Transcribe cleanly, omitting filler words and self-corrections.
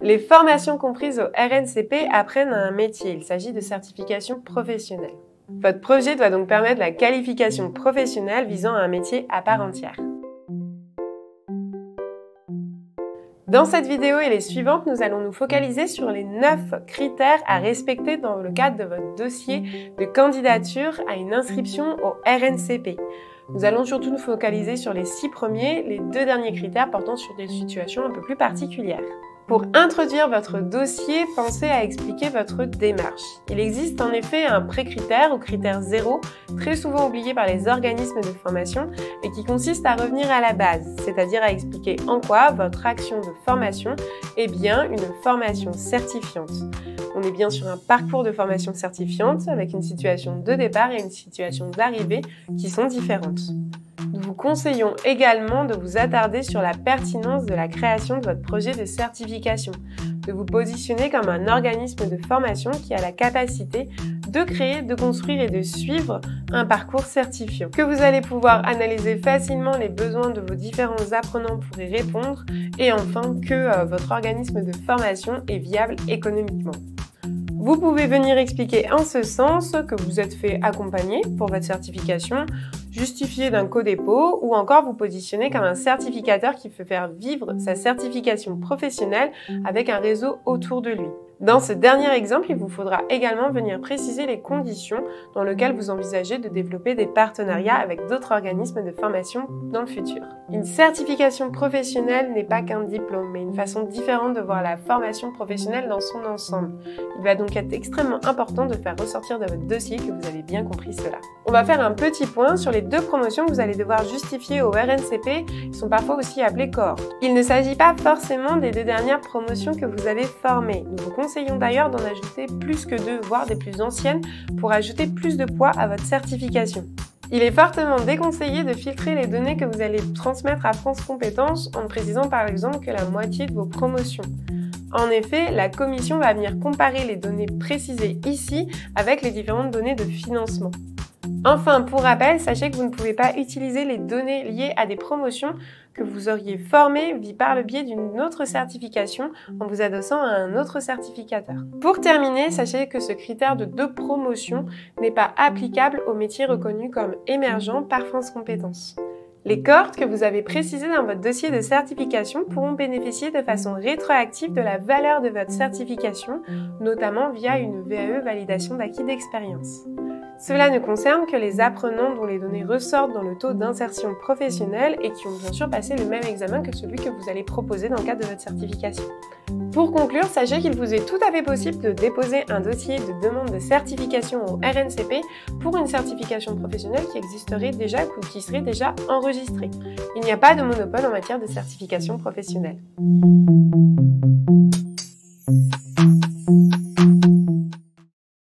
Les formations comprises au RNCP apprennent à un métier. Il s'agit de certification professionnelle. Votre projet doit donc permettre la qualification professionnelle visant à un métier à part entière. Dans cette vidéo et les suivantes, nous allons nous focaliser sur les 9 critères à respecter dans le cadre de votre dossier de candidature à une inscription au RNCP. Nous allons surtout nous focaliser sur les 6 premiers, les 2 derniers critères portant sur des situations un peu plus particulières. Pour introduire votre dossier, pensez à expliquer votre démarche. Il existe en effet un pré-critère ou critère 0, très souvent oublié par les organismes de formation et qui consiste à revenir à la base, c'est-à-dire à expliquer en quoi votre action de formation est bien une formation certifiante. On est bien sur un parcours de formation certifiante avec une situation de départ et une situation d'arrivée qui sont différentes. Nous vous conseillons également de vous attarder sur la pertinence de la création de votre projet de certification, de vous positionner comme un organisme de formation qui a la capacité de créer, de construire et de suivre un parcours certifiant, que vous allez pouvoir analyser facilement les besoins de vos différents apprenants pour y répondre et enfin que votre organisme de formation est viable économiquement. Vous pouvez venir expliquer en ce sens que vous êtes fait accompagner pour votre certification, justifier d'un co-dépôt ou encore vous positionner comme un certificateur qui fait faire vivre sa certification professionnelle avec un réseau autour de lui. Dans ce dernier exemple, il vous faudra également venir préciser les conditions dans lesquelles vous envisagez de développer des partenariats avec d'autres organismes de formation dans le futur. Une certification professionnelle n'est pas qu'un diplôme, mais une façon différente de voir la formation professionnelle dans son ensemble. Il va donc être extrêmement important de faire ressortir de votre dossier que vous avez bien compris cela. On va faire un petit point sur les 2 promotions que vous allez devoir justifier au RNCP, qui sont parfois aussi appelées cohortes. Il ne s'agit pas forcément des 2 dernières promotions que vous avez formées. Nous vous conseillons d'ailleurs d'en ajouter plus que 2, voire des plus anciennes, pour ajouter plus de poids à votre certification. Il est fortement déconseillé de filtrer les données que vous allez transmettre à France Compétences en précisant par exemple que la moitié de vos promotions. En effet, la commission va venir comparer les données précisées ici avec les différentes données de financement. Enfin, pour rappel, sachez que vous ne pouvez pas utiliser les données liées à des promotions que vous auriez formées par le biais d'une autre certification en vous adossant à un autre certificateur. Pour terminer, sachez que ce critère de promotion n'est pas applicable aux métiers reconnus comme émergents par France Compétences. Les cohortes que vous avez précisées dans votre dossier de certification pourront bénéficier de façon rétroactive de la valeur de votre certification, notamment via une VAE, validation d'acquis d'expérience. Cela ne concerne que les apprenants dont les données ressortent dans le taux d'insertion professionnelle et qui ont bien sûr passé le même examen que celui que vous allez proposer dans le cadre de votre certification. Pour conclure, sachez qu'il vous est tout à fait possible de déposer un dossier de demande de certification au RNCP pour une certification professionnelle qui existerait déjà ou qui serait déjà enregistrée. Il n'y a pas de monopole en matière de certification professionnelle.